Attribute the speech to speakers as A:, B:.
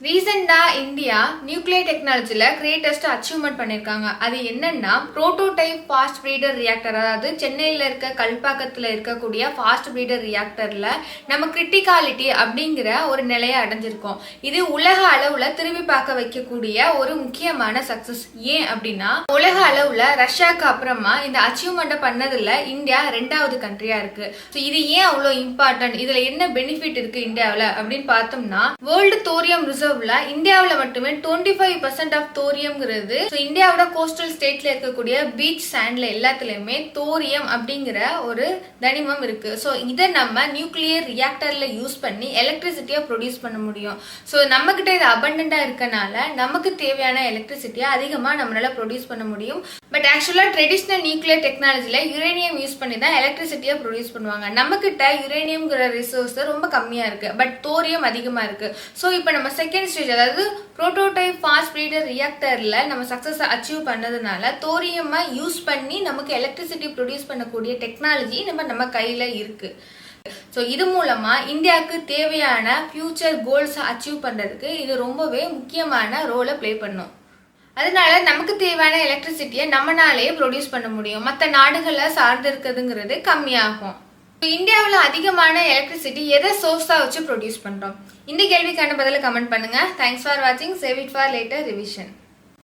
A: ரீசெண்டா India nuclear டெக்னாலஜில greatest achievement பண்ணிருக்காங்க. அது என்னன்னா புரோட்டோடைப் ஃபாஸ்ட் பிரீடர் ரியாக்டர். அதாவது சென்னையில இருக்க கல்பாக்கத்துல இருக்கக்கூடிய ஃபாஸ்ட் பிரீடர் ரியாக்டர்ல நம்ம கிரிட்டிகாலிட்டி அப்படிங்கிற ஒரு நிலையை அடைஞ்சிருக்கோம். இது உலக அளவுல திரும்பி பார்க்க வைக்கக்கூடிய ஒரு முக்கியமான சக்சஸ். ஏன் அப்படின்னா உலக அளவுல ரஷ்யாவுக்கு அப்புறமா இந்த அச்சீவ்மெண்ட் பண்ணதுல இந்தியா 2வது கண்ட்ரியா இருக்கு. இது ஏன் அவ்வளவு இம்பார்ட்டன்ட், இதுல என்ன பெனிஃபிட் இருக்கு இந்தியாவில அப்படின்னு பார்த்தோம்னா, வேர்ல்டு தோரியம் ரிசர்வ் இந்தியாவில் மட்டுமே 25% ஆஃப் தோரியம்ங்கிறது. இந்தியாவோட கோஸ்டல் ஸ்டேட்ல இருக்கக்கூடிய பீச் சாண்ட்ல எல்லாத்துலயுமே தோரியம் அப்படிங்கிற ஒரு தனிமம் இருக்கு. ஸோ இதை நம்ம நியூக்ளியர் ரியாக்டர்ல யூஸ் பண்ணி எலக்ட்ரிசிட்டியை ப்ரொடியூஸ் பண்ண முடியும். ஸோ நம்ம கிட்ட இது அபண்டண்டா இருக்கனால நமக்கு தேவையான எலக்ட்ரிசிட்டியை அதிகமாக நம்மளால ப்ரொடியூஸ் பண்ண முடியும். பட் ஆக்சுவலா ட்ரெடிஷனல் நியூக்ளியர் டெக்னாலஜில யுரேனியம் யூஸ் பண்ணி தான் எலக்ட்ரிசிட்டியை ப்ரொடியூஸ் பண்ணுவாங்க. நம்ம கிட்ட யுரேனியம்ங்கிற ரிசோர்ஸ் ரொம்ப கம்மியா இருக்கு, பட் தோரியம் அதிகமா இருக்கு. ஸோ இப்போ நம்ம செகண்ட் ஸ்டேஜ், அதாவது புரோட்டோடைப் ஃபாஸ்ட் பிரீடர் ரியாக்டர்ல நம்ம சக்சஸ் அச்சீவ் பண்ணதுனால தோரியமா யூஸ் பண்ணி நமக்கு எலக்ட்ரிசிட்டி ப்ரொடியூஸ் பண்ணக்கூடிய டெக்னாலஜி நம்ம கையில இருக்கு. ஸோ இது மூலமா இந்தியாவுக்கு தேவையான ஃபியூச்சர் கோல்ஸ் அச்சீவ் பண்றதுக்கு இது ரொம்பவே முக்கியமான ரோலை பிளே பண்ணும். அதனால நமக்கு தேவையான எலக்ட்ரிசிட்டியை நம்மளாலேயே ப்ரொடியூஸ் பண்ண முடியும். மற்ற நாடுகளை சார்ந்து இருக்கிறதுங்கிறது கம்மியாகும். இந்தியாவில் அதிகமான எலக்ட்ரிசிட்டி எதை சோர்ஸா வச்சு ப்ரொடியூஸ் பண்றோம்? இந்த கேள்விக்கான பதில கமெண்ட் பண்ணுங்க. தேங்க்ஸ் ஃபார் வாட்சிங். Save it for later revision.